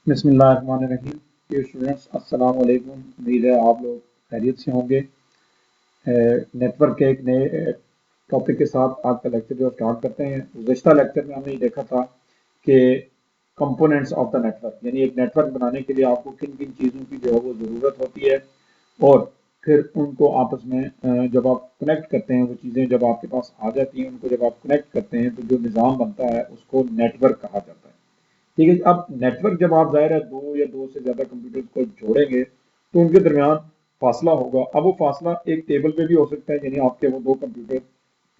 बिस्मिल्लाहिर्रहमानिर्रहीम। Dear students, अस्सलाम वालेकुम। उम्मीद है आप लोग खैरियत से होंगे। नेटवर्क के एक नए टॉपिक के साथ आज का लेक्चर जो स्टार्ट करते हैं। गुज़िश्ता लेक्चर में हमने ये देखा था कि कंपोनेंट्स ऑफ द नेटवर्क, यानी एक नेटवर्क बनाने के लिए आपको किन किन चीज़ों की जो है वो ज़रूरत होती है, और फिर उनको आपस में जब आप कनेक्ट करते हैं, वो चीज़ें जब आपके पास आ जाती हैं, उनको जब आप कनेक्ट करते हैं तो जो निज़ाम बनता है उसको नेटवर्क कहा जाता है। ठीक है। अब नेटवर्क जब आप ज़ाहिर है दो या दो से ज़्यादा कंप्यूटर्स को जोड़ेंगे तो उनके दरमियान फासला होगा। अब वो फासला एक टेबल पे भी हो सकता है, यानी आपके वो दो कंप्यूटर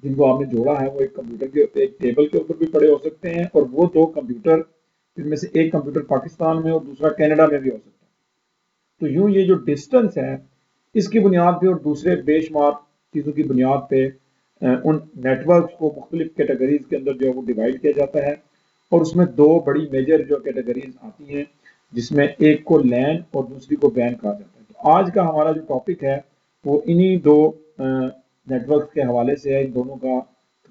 जिनको आपने जोड़ा है वो एक कंप्यूटर के एक टेबल के ऊपर भी पड़े हो सकते हैं, और वो दो कंप्यूटर इनमें से एक कंप्यूटर पाकिस्तान में और दूसरा कनाडा में भी हो सकता है। तो यूं ये जो डिस्टेंस है इसकी बुनियाद पे और दूसरे बेशुमार चीज़ों की बुनियाद पे उन नेटवर्क को मुख्तलिफ कैटेगरीज के अंदर जो है वो डिवाइड किया जाता है। और उसमें दो बड़ी मेजर जो कैटेगरीज आती हैं, जिसमें एक को लैन और दूसरी को वैन कहा जाता है। तो आज का हमारा जो टॉपिक है वो इन्हीं दो नेटवर्क के हवाले से है। इन दोनों का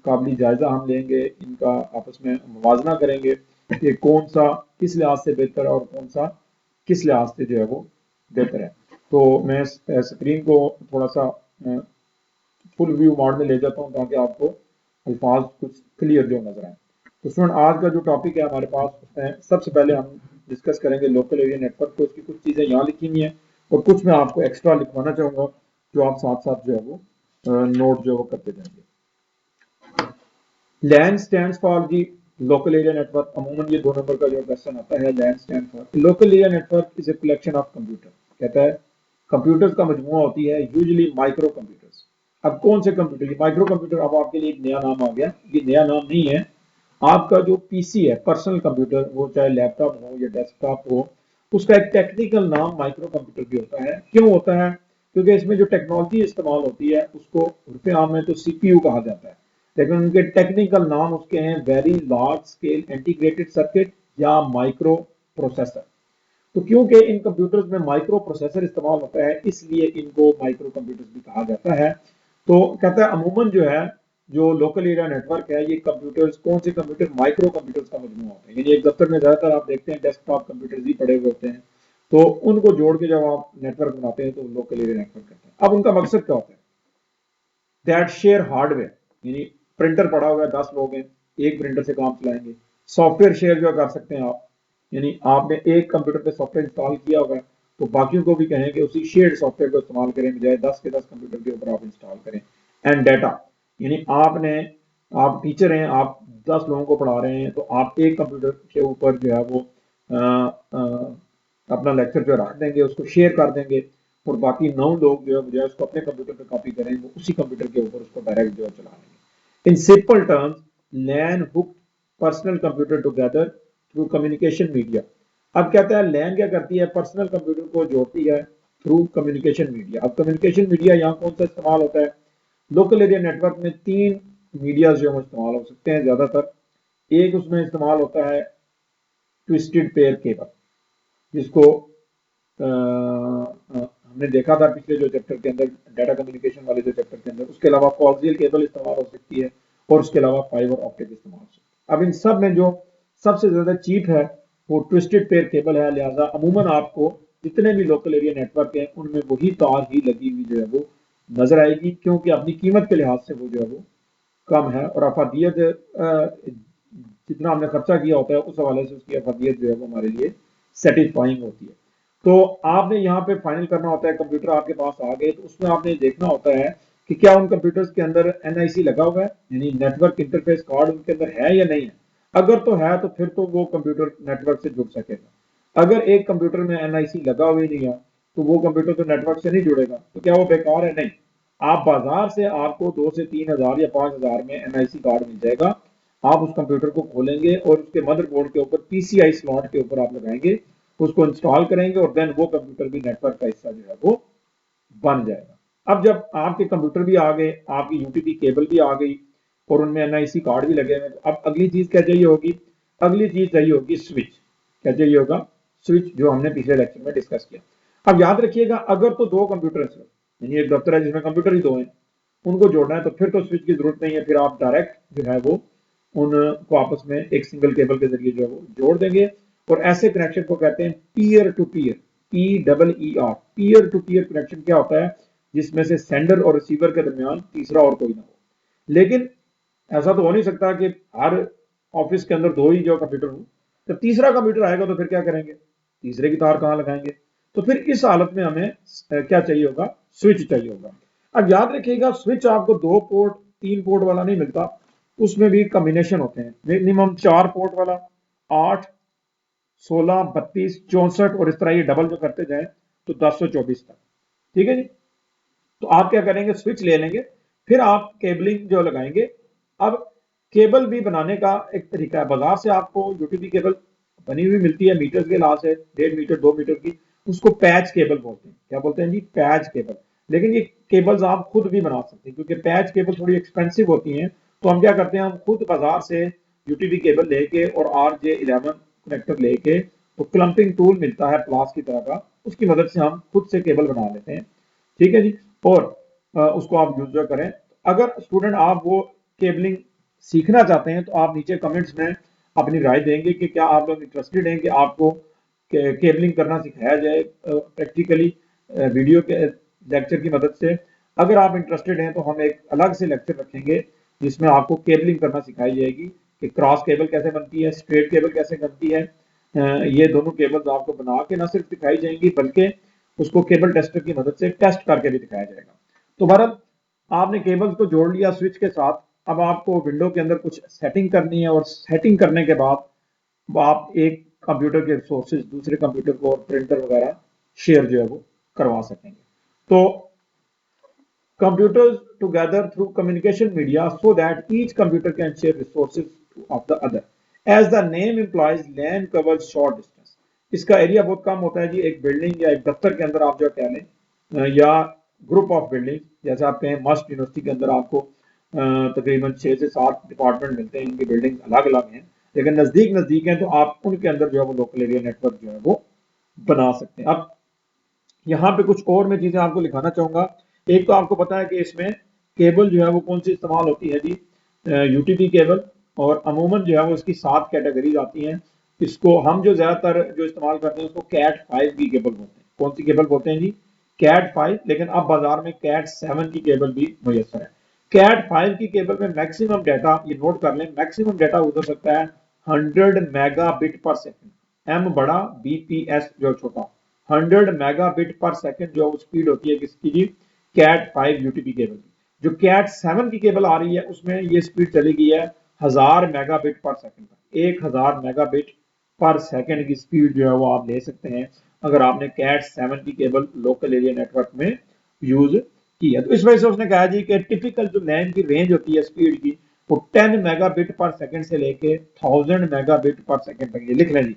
काबिल जायजा हम लेंगे, इनका आपस में मुवाजना करेंगे कि कौन सा किस लिहाज से बेहतर है और कौन सा किस लिहाज से जो है वो बेहतर है। तो मैं स्क्रीन को थोड़ा सा फुल व्यू मोड में ले जाता हूँ ताकि आपको अल्फाज कुछ क्लियर जो नजर आए। तो स्टूडेंट, आज का जो टॉपिक है हमारे पास उसमें सबसे पहले हम डिस्कस करेंगे लोकल एरिया नेटवर्क को। उसकी कुछ चीज़ें यहाँ लिखी हुई हैं और कुछ मैं आपको एक्स्ट्रा लिखवाना चाहूँगा जो आप साथ साथ जो है वो नोट जो है वो करते जाएंगे। LAN stand for the local area network. अमूमन ये 2 नंबर का जो क्वेश्चन आता है। LAN stand for local area network is a collection of computer. कहता है कंप्यूटर्स का मजमुआ होती है, यूजुअली माइक्रो कंप्यूटर्स। अब कौन से कंप्यूटर? ये माइक्रो कंप्यूटर, अब आपके लिए एक नया नाम आ गया। ये नया नाम नहीं है। आपका जो पीसी है, पर्सनल कंप्यूटर, वो चाहे लैपटॉप हो या डेस्कटॉप हो, उसका एक टेक्निकल नाम माइक्रो कंप्यूटर भी होता है। क्यों होता है? क्योंकि इसमें जो टेक्नोलॉजी इस्तेमाल होती है उसको उर्फ आम में तो सीपीयू कहा जाता है, लेकिन उनके टेक्निकल नाम उसके हैं very large scale integrated circuit या माइक्रो प्रोसेसर। तो क्योंकि इन कंप्यूटर्स में माइक्रो प्रोसेसर इस्तेमाल होता है इसलिए इनको माइक्रो कंप्यूटर्स भी कहा जाता है। तो कहता है अमूमन जो है जो लोकल एरिया नेटवर्क है, ये कंप्यूटर्स कौन से कंप्यूटर? माइक्रो कंप्यूटर्स का मजमूआ होता है। यानी एक दफ्तर में ज्यादातर आप देखते हैं डेस्कटॉप कंप्यूटर्स ही पड़े हुए होते हैं, तो उनको जोड़ के जब आप नेटवर्क बनाते हैं तो लोकल एरिया नेटवर्क कहते हैं। अब उनका मकसद क्या होता है? दैट शेयर हार्डवेयर, यानी प्रिंटर पड़ा हुआ है, 10 लोग हैं, एक प्रिंटर से काम चलाएंगे। सॉफ्टवेयर शेयर जो कर सकते हैं आप, यानी आपने एक कंप्यूटर पे सॉफ्टवेयर इंस्टॉल किया होगा तो बाकियों को भी कहें कि उसी शेयर्ड सॉफ्टवेयर को इस्तेमाल करें, बजाय 10 के 10 कंप्यूटर के ऊपर आप इंस्टॉल करें। एंड डाटा, यानी आप टीचर हैं, आप 10 लोगों को पढ़ा रहे हैं, तो आप एक कंप्यूटर के ऊपर जो है वो आ, आ, अपना लेक्चर जो रख देंगे, उसको शेयर कर देंगे, और बाकी 9 लोग जो है बजाय उसको अपने कंप्यूटर पे कॉपी करें, वो उसी कंप्यूटर के ऊपर उसको डायरेक्ट जो है चला लेंगे। In simple terms, LAN hook personal computer together through communication media. अब कहता है लैन क्या करती है? पर्सनल कंप्यूटर को जोड़ती है थ्रू कम्युनिकेशन मीडिया। अब कम्युनिकेशन मीडिया यहाँ कौन सा इस्तेमाल होता है? लोकल एरिया नेटवर्क में 3 मीडिया जो है इस्तेमाल हो सकते हैं ज्यादातर। एक उसमें इस्तेमाल होता है ट्विस्टेड पेयर केबल, जिसको हमने देखा था पिछले जो चैप्टर के अंदर, डाटा कम्युनिकेशन वाले जो चैप्टर के अंदर। उसके अलावा कोएक्सियल केबल इस्तेमाल हो सकती है, और उसके अलावा फाइबर ऑप्टिक इस्तेमाल हो सकती है। अब इन सब में जो सबसे ज्यादा चीप है वो ट्विस्टेड पेयर केबल है। लिहाजा अमूमन आपको जितने भी लोकल एरिया नेटवर्क हैं उनमें वही तार ही लगी हुई जो है वो नजर आएगी, क्योंकि अपनी कीमत के लिहाज से वो जो है वो कम है, और अफादियत जितना हमने खर्चा किया होता है उस हवाले से उसकी अफादियत जो है वो हमारे लिए सेटिस्फाइंग होती है। तो आपने यहाँ पे फाइनल करना होता है। कंप्यूटर आपके पास आ गए तो उसमें आपने देखना होता है कि क्या उन कंप्यूटर्स के अंदर एनआईसी लगा हुआ है, यानी नेटवर्क इंटरफेस कार्ड उनके अंदर है या नहीं है। अगर तो है तो फिर तो वो कंप्यूटर नेटवर्क से जुड़ सकेगा। अगर एक कंप्यूटर में एनआईसी लगा हुआ ही नहीं है तो वो कंप्यूटर तो नेटवर्क से नहीं जुड़ेगा। तो क्या वो बेकार है? नहीं। आप बाजार से आपको 2 से 3 हजार या 5 हजार में एनआईसी कार्ड मिल जाएगा। आप उस कंप्यूटर को खोलेंगे और उसके मदरबोर्ड के ऊपर पीसीआई स्लॉट के ऊपर आप लगाएंगे, उसको इंस्टॉल करेंगे, और देन वो कंप्यूटर भी नेटवर्क का हिस्सा जो है वो बन जाएगा। अब जब आपके कंप्यूटर भी आ गए, आपकी यूटीपी केबल भी आ गई, और उनमें एनआईसी कार्ड भी लगे हुए, तो अब अगली चीज क्या चाहिए होगी? अगली चीज चाहिए होगी स्विच। क्या चाहिए होगा? स्विच, जो हमने पिछले लेक्चर में डिस्कस किया। अब याद रखिएगा, अगर तो दो कंप्यूटर है, यानी एक दफ्तर है जिसमें कंप्यूटर ही दो हैं, उनको जोड़ना है तो फिर तो स्विच की जरूरत नहीं है। फिर आप डायरेक्ट जो है वो उनको आपस में एक सिंगल केबल के जरिए जो है वो जोड़ देंगे, और ऐसे कनेक्शन को कहते हैं peer to peer, PEER। Peer to peer connection क्या होता है, जिसमें से सेंडर और रिसीवर के दरमियान तीसरा और कोई ना हो। लेकिन ऐसा तो हो नहीं सकता कि हर ऑफिस के अंदर दो ही जो कंप्यूटर हो, जब तीसरा कंप्यूटर आएगा तो फिर क्या करेंगे, तीसरे की तार कहाँ लगाएंगे। तो फिर इस हालत में हमें क्या चाहिए होगा, स्विच चाहिए होगा। अब याद रखिएगा, स्विच आपको 2 पोर्ट 3 पोर्ट वाला नहीं मिलता, उसमें भी कॉम्बिनेशन होते हैं। मिनिमम 4 पोर्ट वाला, 8, 16, 32, 64 और इस तरह ये डबल जो करते जाए तो 1024 तक। ठीक है जी। तो आप क्या करेंगे, स्विच ले लेंगे, फिर आप केबलिंग जो लगाएंगे। अब केबल भी बनाने का एक तरीका है, बाजार से आपको यूटीपी केबल बनी हुई मिलती है, मीटर के लाश है, 1.5 मीटर 2 मीटर की, उसको पैच केबल बोलते हैं। क्या बोलते हैं जी, पैच केबल। लेकिन ये केबल्स आप खुद भी बना सकते हैं, क्योंकि पैच केबल थोड़ी एक्सपेंसिव होती हैं। तो हम क्या करते हैं, हम खुद बाजार से यूटीपी केबल लेके और RJ11 कनेक्टर लेके, तो क्लंपिंग टूल मिलता है प्लास की तरह का, उसकी मदद से हम खुद से केबल बना लेते हैं। ठीक है जी। और उसको आप यूज करें। अगर स्टूडेंट आप वो केबलिंग सीखना चाहते हैं तो आप नीचे कमेंट्स में अपनी राय देंगे कि क्या आप लोग इंटरेस्टेड हैं कि आपको केबलिंग करना सिखाया जाए प्रैक्टिकली वीडियो के लेक्चर की मदद से। अगर आप इंटरेस्टेड हैं तो हम एक अलग से लेक्चर रखेंगे जिसमें आपको केबलिंग करना सिखाई जाएगी कि क्रॉस केबल कैसे बनती है, स्ट्रेट केबल कैसे बनती है। ये दोनों केबल्स आपको बना के ना सिर्फ दिखाई जाएंगी, बल्कि उसको केबल टेस्टर की मदद से टेस्ट करके भी दिखाया जाएगा। तो बहरहाल आपने केबल्स को जोड़ लिया स्विच के साथ। अब आपको विंडो के अंदर कुछ सेटिंग करनी है, और सेटिंग करने के बाद आप एक कंप्यूटर के रिसोर्सेज दूसरे कंप्यूटर को और प्रिंटर वगैरह शेयर जो है वो करवा सकेंगे। तो computers together through communication media so that each computer can share resources of the other. As the name implies, LAN covers short distance. इसका एरिया बहुत कम होता है जी। एक बिल्डिंग या एक दफ्तर के अंदर आप जो कह लें, या ग्रुप ऑफ बिल्डिंग, जैसे आप कहें मस्ट यूनिवर्सिटी के अंदर आपको तकरीबन 6 से 7 डिपार्टमेंट मिलते हैं, इनकी बिल्डिंग अलग अलग हैं, लेकिन नजदीक नजदीक हैं, तो आप उनके अंदर जो है वो लोकल एरिया नेटवर्क जो है वो बना सकते हैं। अब यहाँ पे कुछ और मैं चीजें आपको लिखाना चाहूंगा। एक तो आपको पता है कि इसमें केबल जो है वो कौन सी इस्तेमाल होती है जी, यूटीपी केबल। और अमूमन जो है वो इसकी 7 कैटेगरीज आती हैं। इसको हम जो ज्यादातर जो इस्तेमाल करते हैं उसको कैट 5 की केबल बोलते हैं। कौन सी केबल बोलते हैं जी, कैट 5। लेकिन अब बाजार में कैट 7 की केबल भी मुयसर है। कैट 5 की केबल में मैक्सिमम डाटा, ये नोट कर लें, मैक्सिमम डाटा उतर सकता है 100 मेगाबिट पर सेकेंड। एम बड़ा, बीपीएस जो छोटा, 100 मेगाबिट पर सेकेंड जो स्पीड होती है किसकी जी, कैट 5 यूटीपी केबल की। जो कैट 7 की केबल आ रही है उसमें ये स्पीड चली गई है 1000 मेगाबिट पर सेकेंड तक। 1000 मेगाबिट पर सेकेंड की स्पीड जो है वो आप ले सकते हैं अगर आपने कैट 7 की केबल लोकल एरिया नेटवर्क में यूज की है। तो इस वजह से उसने कहा जी कि टिपिकल जो लैन की रेंज होती है स्पीड की, वो 10 मेगाबिट पर सेकेंड से लेके 1000 मेगाबिट पर सेकेंड तक। ये लिख लें जी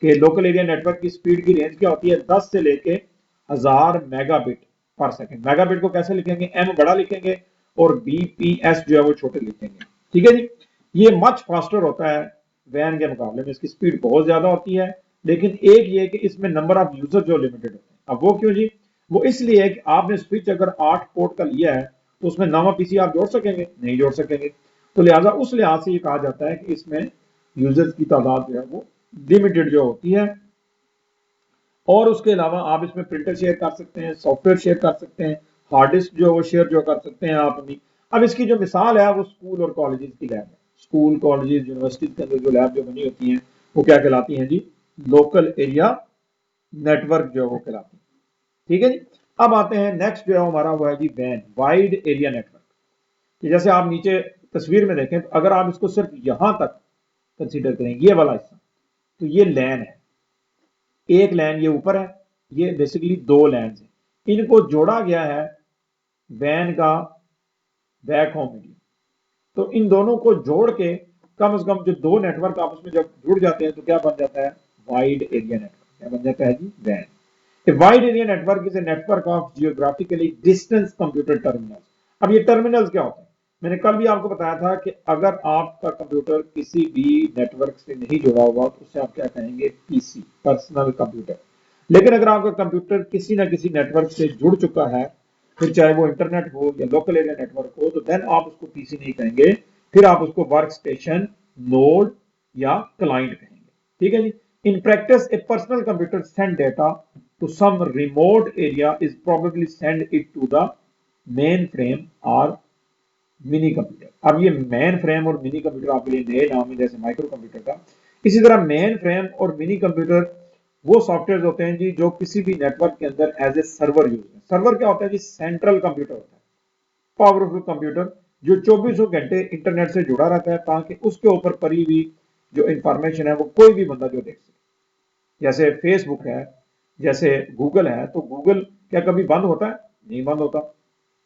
कि लोकल एरिया नेटवर्क की स्पीड की रेंज क्या होती है, 10 से लेके 1000 मेगाबिट पर सेकेंड। मेगाबिट को कैसे लिखेंगे, एम बड़ा लिखेंगे और बीपीएस जो है वो छोटे लिखेंगे। ठीक है जी। ये मच फास्टर होता है वैन के मुकाबले में, इसकी स्पीड बहुत ज्यादा होती है। लेकिन एक ये कि इसमें नंबर ऑफ यूजर जो लिमिटेड होते हैं। अब वो क्यों जी, वो इसलिए है कि आपने स्विच अगर 8 पोर्ट का लिया है तो उसमें नवा पीसी आप जोड़ सकेंगे, नहीं जोड़ सकेंगे। तो लिहाजा उस लिहाज से ये कहा जाता है कि इसमें यूजर्स की तादाद जो है वो लिमिटेड जो होती है। और उसके अलावा आप इसमें प्रिंटर शेयर कर सकते हैं, सॉफ्टवेयर शेयर कर सकते हैं, हार्ड डिस्क जो वो शेयर जो कर सकते हैं आप अपनी। अब इसकी जो मिसाल है वो स्कूल और कॉलेजेस की लैब है। स्कूल कॉलेजेस यूनिवर्सिटीज के अंदर जो लैब जो बनी होती हैं वो क्या कहलाती हैं जी, लोकल एरिया नेटवर्क जो है वो कहलाती है। ठीक है जी। अब आते हैं नेक्स्ट जो है हमारा वो है G van, wide area network. जैसे आप नीचे तस्वीर में देखें, तो अगर आप इसको सिर्फ यहां तक कंसीडर करें, ये वाला हिस्सा, तो ये लैन है। एक लैन ये ऊपर है, ये बेसिकली 2 लैन है, इनको जोड़ा गया है वैन का बैक होम मीडिया। तो इन दोनों को जोड़ के कम से कम जो 2 नेटवर्क आपस में जब जुड़ जाते हैं तो क्या बन जाता है, वाइड एरिया नेटवर्क। क्या बन जाता है जी, van. A wide area network is a network of geographically distant computer terminals। अब ये टर्मिनल्स क्या होते हैं, मैंने कल भी आपको बताया था कि अगर आपका कंप्यूटर किसी भी नेटवर्क से नहीं जुड़ा हुआ तो उसे आप क्या कहेंगे, पीसी, पर्सनल कंप्यूटर। लेकिन अगर आपका कंप्यूटर किसी ना किसी नेटवर्क से जुड़ चुका है, फिर चाहे वो इंटरनेट हो या लोकल एरिया नेटवर्क हो, तो देन आप उसको पीसी नहीं कहेंगे, फिर आप उसको वर्क स्टेशन, नोड या क्लाइंट कहेंगे। ठीक है जी। In practice, a personal computer send data to some remote area is probably send it to the mainframe or mini computer. अब ये मेन फ्रेम और मिनी कंप्यूटर आपके लिए नए नाम है जैसे माइक्रो कंप्यूटर का। इसी तरह मेन फ्रेम और मिनी कंप्यूटर वो सॉफ्टवेयर होते हैं जी जो किसी भी नेटवर्क के अंदर एज ए सर्वर यूज है। सर्वर क्या होता है जी? सेंट्रल कंप्यूटर होता है, पावरफुल कंप्यूटर जो 24 घंटे इंटरनेट से जुड़ा रहता है ताकि उसके ऊपर पड़ी हुई जो इंफॉर्मेशन है वो कोई भी बंदा जो देख सके। जैसे फेसबुक है, जैसे गूगल है, तो गूगल क्या कभी बंद होता है? नहीं बंद होता।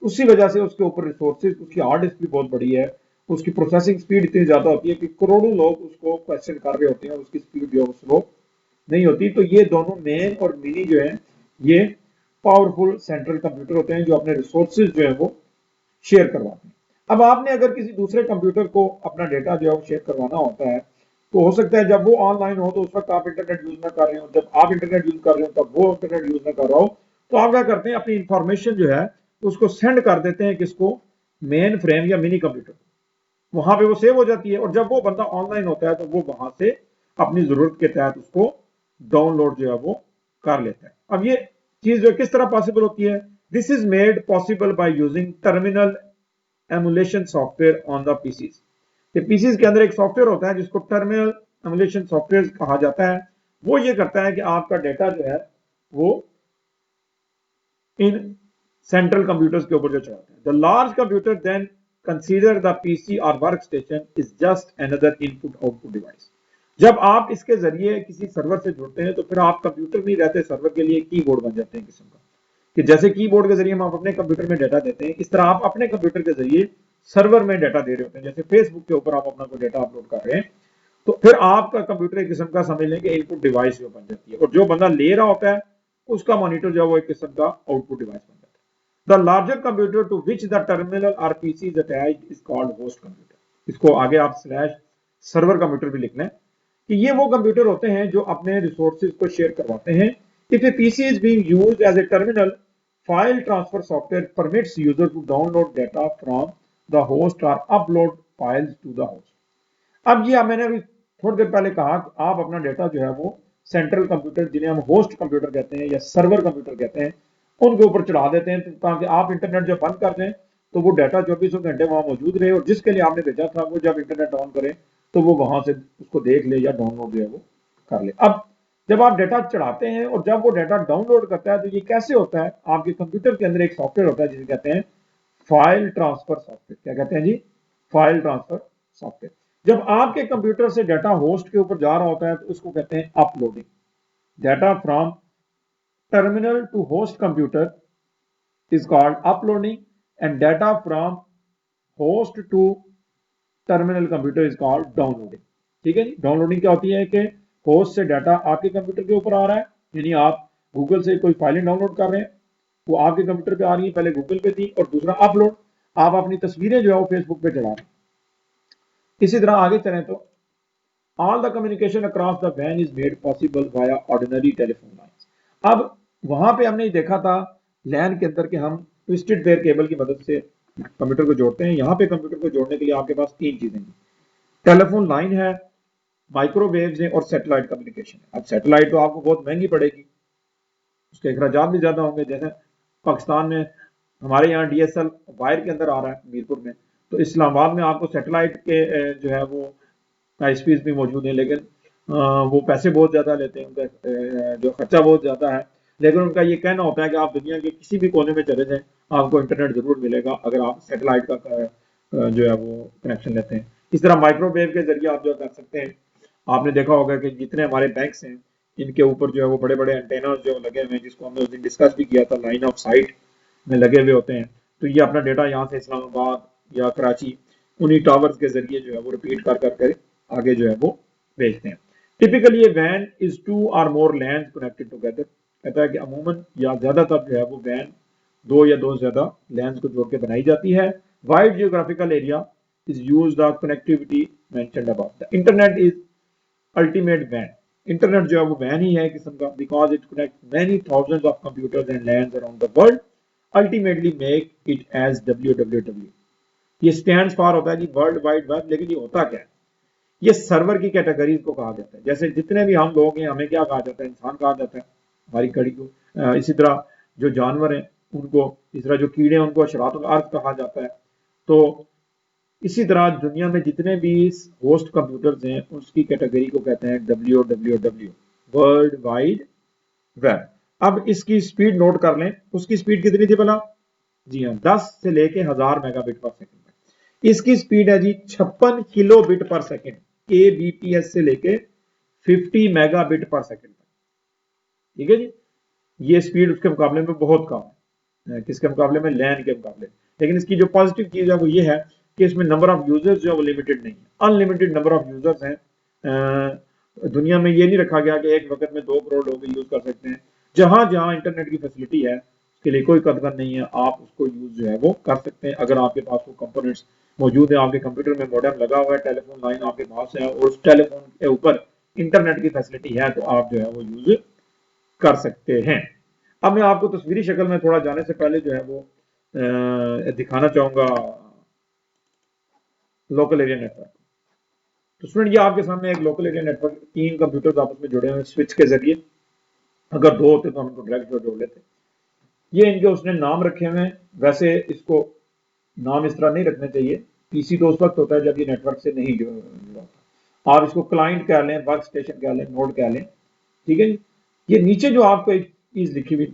उसी वजह से उसके ऊपर रिसोर्सेज, उसकी हार्ड डिस्क भी बहुत बड़ी है, उसकी प्रोसेसिंग स्पीड इतनी ज्यादा होती है कि करोड़ों लोग उसको क्वेश्चन कर रहे होते हैं, उसकी स्पीड जो है स्लो नहीं होती। तो ये दोनों मेन और मिनी जो है ये पावरफुल सेंट्रल कंप्यूटर होते हैं जो अपने रिसोर्सेज जो है वो शेयर करवाते हैं। अब आपने अगर किसी दूसरे कंप्यूटर को अपना डेटा जो है वो शेयर करवाना होता है तो हो सकता है जब वो ऑनलाइन हो तो उस वक्त आप इंटरनेट यूज ना कर रहे हो, जब आप इंटरनेट यूज कर रहे हो तब वो इंटरनेट यूज ना कर रहा हो, तो आप क्या करते हैं अपनी इंफॉर्मेशन जो है उसको सेंड कर देते हैं किसको? मेन फ्रेम या मिनी कंप्यूटर। वहां पे वो सेव हो जाती है और जब वो बंदा ऑनलाइन होता है तो वो वहां से अपनी जरूरत के तहत उसको डाउनलोड जो है वो कर लेता है। अब ये चीज जो किस तरह पॉसिबल होती है? This is made possible by using terminal emulation software on the PCs. PCs के अंदर एक सॉफ्टवेयर होता है जिसको टर्मिनल एमुलेशन सॉफ्टवेयर कहा जाता है। वो ये करता है कि आपका डेटा जो है वो इन सेंट्रल कंप्यूटर्स के ऊपर जो चलाते हैं। The large computer then consider the PC और workstation is just another input output device. जब आप इसके जरिए किसी सर्वर से जुड़ते हैं तो फिर आप कंप्यूटर नहीं रहते, सर्वर के लिए कीबोर्ड बन जाते हैं किस्म का। कि जैसे कीबोर्ड के जरिए हम अपने कंप्यूटर में डाटा देते हैं, इस तरह आप अपने कंप्यूटर के जरिए सर्वर में डाटा दे रहे होते हैं। जैसे फेसबुक के ऊपर आप अपना कोई डाटा अपलोड कर रहे हैं तो फिर आपका कंप्यूटर एक किस्म का समझ लें कि इनपुट डिवाइस जो बन जाती है और जो बंदा ले रहा होता है उसका मॉनिटर जो है वो एक किस्म का आउटपुट डिवाइस बन जाता है। The larger computer to which the terminal or PC is attached is called host computer. इसको आगे आप स्लैश सर्वर कंप्यूटर भी लिख लें कि ये वो कंप्यूटर होते हैं जो अपने रिसोर्सेज को शेयर करवाते हैं। If a PC is being used as a terminal, file transfer software permits user to download data from the host और upload files to the host. अब ये मैंने अभी थोड़ी देर पहले कहा कि आप अपना डेटा जो है वो सेंट्रल कंप्यूटर जिन्हें हम होस्ट कंप्यूटर कहते हैं या सर्वर कंप्यूटर कहते हैं उनके ऊपर चढ़ा देते हैं ताकि आप इंटरनेट जब बंद कर दें तो वो डाटा 24 घंटे वहां मौजूद रहे और जिसके लिए आपने भेजा था वो जब इंटरनेट ऑन करे तो वो वहां से उसको देख ले या डाउनलोड जो है वो कर ले। अब जब आप डेटा चढ़ाते हैं और जब वो डेटा डाउनलोड करता है तो ये कैसे होता है? आपके कंप्यूटर के अंदर एक सॉफ्टवेयर होता है जिसे कहते हैं फाइल ट्रांसफर सॉफ्टवेयर। क्या कहते हैं जी? File transfer software. जब आपके कंप्यूटर से डाटा होस्ट के ऊपर जा रहा होता है तो उसको कहते हैं uploading. Data from terminal to host computer is called uploading and data from host to terminal computer is called downloading। ठीक है जी? डाउनलोडिंग क्या होती है कि होस्ट से डाटा आपके कंप्यूटर के ऊपर आ रहा है, यानी आप गूगल से कोई फाइलें डाउनलोड कर रहे हैं वो आपके कंप्यूटर पे आ रही है, पहले गूगल पे थी, और दूसरा अपलोड आप अपनी तस्वीरें जो है वो फेसबुक पे चढ़ा रहे हैं। इसी तरह आगे चलें तो all the communication across the WAN is made possible via ordinary telephone lines। अब वहां पे हमने देखा था लैन के अंदर कि हम ट्विस्टेड पेयर केबल की मदद से कंप्यूटर को जोड़ते हैं। यहाँ पे कंप्यूटर को जोड़ने के लिए आपके पास तीन चीजें हैं, टेलीफोन लाइन है, माइक्रोवेव्स है और सैटेलाइट कम्युनिकेशन है। अब सैटेलाइट तो आपको बहुत महंगी पड़ेगी, उसके अखराजात भी ज्यादा होंगे। जैसे पाकिस्तान में हमारे यहाँ डीएसएल वायर के अंदर आ रहा है मीरपुर में, तो इस्लामाबाद में आपको सैटेलाइट के जो है वो आईएसपीज भी मौजूद है, लेकिन वो पैसे बहुत ज्यादा लेते हैं, उनका जो खर्चा बहुत ज्यादा है। लेकिन उनका ये कहना होता है कि आप दुनिया के किसी भी कोने में चले जाएं आपको इंटरनेट जरूर मिलेगा अगर आप सैटेलाइट का जो है वो कनेक्शन लेते हैं। इस तरह माइक्रोवेव के जरिए आप जो कर सकते हैं, आपने देखा होगा कि जितने हमारे बैंक्स हैं इनके ऊपर जो है वो बड़े बड़े एंटेना जो लगे हुए हैं, जिसको हमने उस दिन डिस्कस भी किया था, लाइन ऑफ साइट में लगे हुए होते हैं। तो ये अपना डेटा यहाँ से इस्लामाबाद या कराची उन्हीं टावर्स के जरिए जो है वो रिपीट कर करके आगे जो है वो भेजते हैं। टिपिकली ये वैन इज 2 और मोर लैंड कनेक्टेड टुगेदर। कहता है कि अमूमन या ज्यादातर जो है वो वैन दो या दो से ज्यादा लैंड को जोड़ के बनाई जाती है। Wide geographical area is use the connectivity mentioned above. The internet is ultimate वैन। इंटरनेट जो है वो वैन ही है किस्म का, because it connect many thousands of computers and lands around the world, ultimately make it as WWW. ये स्टैंड्स फॉर होता है जी वर्ल्ड वाइड वेब। लेकिन ये होता क्या है? ये सर्वर की कैटेगरीज को कहा जाता है। जैसे जितने भी हम लोग हैं हमें क्या कहा जाता है, इंसान कहा जाता है हमारी कड़ी को, इसी तरह जो जानवर हैं उनको, इस तरह जो कीड़े हैं उनको अशरातुल अर्द कहा जाता है। तो इसी तरह दुनिया में जितने भी होस्ट कंप्यूटर्स हैं उसकी कैटेगरी को कहते हैं WWW, वर्ल्ड वाइड वेब। अब इसकी स्पीड नोट कर लें, उसकी स्पीड कितनी थी भला? जी हाँ, 10 से लेके 1000 मेगाबिट पर सेकंड तक। इसकी स्पीड है जी 56 किलोबिट पर सेकंड, KBPS से लेके 50 मेगाबिट पर सेकंड तक। ठीक है जी, ये स्पीड उसके मुकाबले में बहुत कम है। किसके मुकाबले में? लैन के मुकाबले। लेकिन इसकी जो पॉजिटिव चीज है वो ये है कि इसमें नंबर ऑफ यूजर्स जो है वो लिमिटेड नहीं है, अनलिमिटेड नंबर ऑफ यूजर्स हैं। दुनिया में ये नहीं रखा गया कि एक वक्त में 2 करोड़ लोग यूज कर सकते हैं। जहां जहां इंटरनेट की फैसिलिटी है उसके लिए कोई कदर नहीं है, आप उसको यूज जो है वो कर सकते हैं अगर आपके पास वो कंपोनेंट्स मौजूद है। आपके कंप्यूटर में मॉडेम लगा हुआ है, टेलीफोन लाइन आपके पास है और उस टेलीफोन के ऊपर इंटरनेट की फैसिलिटी है, तो आप जो है वो यूज कर सकते हैं। अब मैं आपको तस्वीरी शक्ल में थोड़ा जाने से पहले जो है वो दिखाना चाहूंगा लोकल एरिया नेटवर्क। तो स्टूडेंट, ये आपके सामने एक लोकल एरिया नेटवर्क, 3 कंप्यूटर्स आपस में जुड़े हुए स्विच के जरिए। अगर 2 होते तो हम इनको डायरेक्ट जोड़ लेते। ये इनके उसने नाम रखे हुए हैं। वैसे इसको नाम इस तरह नहीं रखने चाहिए। पीसी तो उस वक्त होता है जब ये नेटवर्क से नहीं जुड़ा होता। आप इसको क्लाइंट कह लें, वर्क स्टेशन कह लें, नोड कह लें। ठीक है जी। ये नीचे जो आपको एक चीज लिखी हुई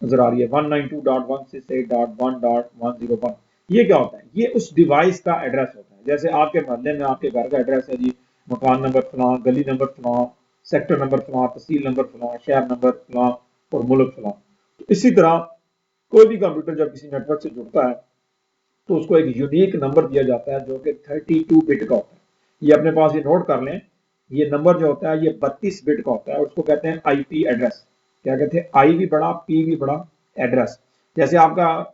नजर आ रही है 192.168.1.101, ये क्या होता है? ये उस डिवाइस का एड्रेस होता है। जैसे आपके मोहल्ले में आपके घर का एड्रेस है जी, मकान नंबर फलां, गली नंबर फलां, सेक्टर नंबर फलां, तहसील नंबर फलां, शहर नंबर फलां और मुल्क फलां। तो इसी तरह कोई भी कंप्यूटर जब किसी नेटवर्क से जुड़ता है तो उसको एक यूनिक नंबर दिया जाता है जो कि 32 बिट का होता है। ये अपने पास ये नोट कर लें, ये नंबर जो होता है ये 32 बिट का होता है और उसको कहते हैं आईपी एड्रेस। क्या कहते हैं? आई भी बड़ा, पी भी बड़ा, एड्रेस। जैसे आपका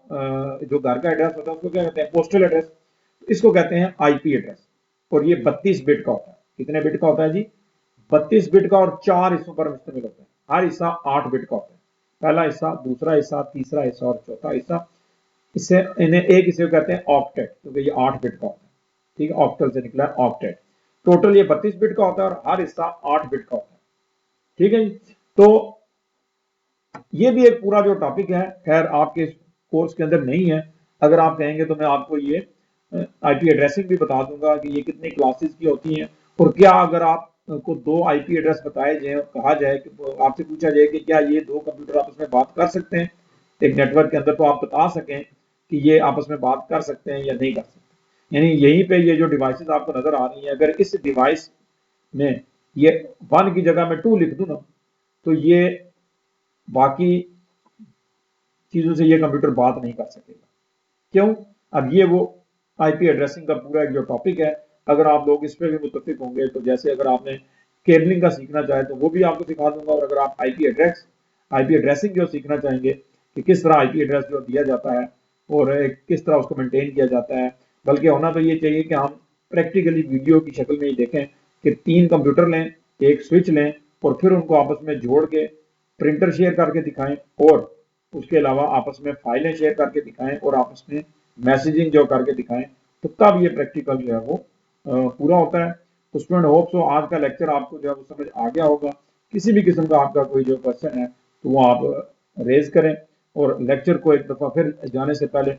जो घर का एड्रेस होता है उसको क्या कहते हैं? Postal address. इसको कहते हैं आईपी एड्रेस। और ये 32 बिट का होता है। कितने बिट का होता है जी? 32 बिट का, और 4 हिस्सों पर मुश्तमिल होता है। हर हिस्सा 8 बिट का होता है। पहला हिस्सा, दूसरा हिस्सा, तीसरा हिस्सा और चौथा हिस्सा। इससे इन्हें एक इसे कहते हैं ऑक्टेट, क्योंकि ये 8 बिट का होता है। ठीक है, ऑक्टल से निकला है ऑक्टेट। टोटल ये 32 बिट का होता है और हर हिस्सा 8 बिट का होता है। ठीक है जी। तो ये भी एक पूरा जो टॉपिक है, खैर आपके कोर्स के अंदर नहीं है। अगर आप कहेंगे तो मैं आपको ये आईपी एड्रेसिंग भी बता दूंगा कि ये कितनी क्लासेस की होती हैं, और क्या अगर आप को 2 आईपी एड्रेस बताए जाए, कहा जाए कि आपसे पूछा जाए कि क्या ये 2 कंप्यूटर आपस में बात कर सकते हैं एक नेटवर्क के अंदर, तो आप बता सकें कि ये आपस में बात कर सकते हैं या नहीं कर सकते। यानी यहीं पे ये जो डिवाइसेस आपको नजर आ रही हैं, अगर इस डिवाइस में ये 1 की जगह में 2 लिख दूं ना, तो ये बाकी चीजों से ये कंप्यूटर बात नहीं कर सकेगा। क्यों? अब ये वो आईपी एड्रेसिंग का पूरा एक जो टॉपिक है, अगर आप लोग इस पर भी मुत्तफिक होंगे तो जैसे अगर आपने केबलिंग का सीखना चाहे तो वो भी आपको सिखा दूंगा। और अगर आप आईपी एड्रेसिंग जो सीखना चाहेंगे कि किस तरह आईपी एड्रेस जो दिया जाता है और किस तरह उसको मेंटेन किया जाता है, बल्कि होना तो ये चाहिए कि हम प्रैक्टिकली वीडियो की शक्ल में ही देखें कि 3 कंप्यूटर लें, एक स्विच लें और फिर उनको आपस में जोड़ के प्रिंटर शेयर करके दिखाएं, और उसके अलावा आपस में फाइलें शेयर करके दिखाएं और आपस में मैसेजिंग जो करके दिखाएं, तो तब ये प्रैक्टिकल जो है वो पूरा होता है। तो स्टूडेंट, होप सो आज का लेक्चर आपको जो है वो समझ आ गया होगा। किसी भी किस्म का आपका कोई जो क्वेश्चन है तो वो आप रेज करें, और लेक्चर को एक दफ़ा फिर जाने से पहले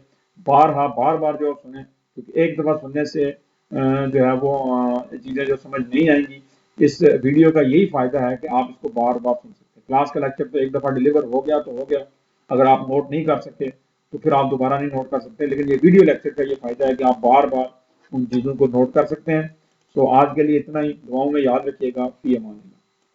बार बार जो सुने, क्योंकि एक दफ़ा सुनने से जो है वो चीज़ें जो समझ नहीं आएंगी। इस वीडियो का यही फ़ायदा है कि आप इसको बार बार सुन सकते हैं। क्लास का लेक्चर तो एक दफ़ा डिलीवर हो गया तो हो गया, अगर आप नोट नहीं कर सकते तो फिर आप दोबारा नहीं नोट कर सकते। लेकिन ये वीडियो लेक्चर का ये फ़ायदा है कि आप बार बार उन चीज़ों को नोट कर सकते हैं। तो आज के लिए इतना ही। दुआओं में याद रखिएगा। फी अमान।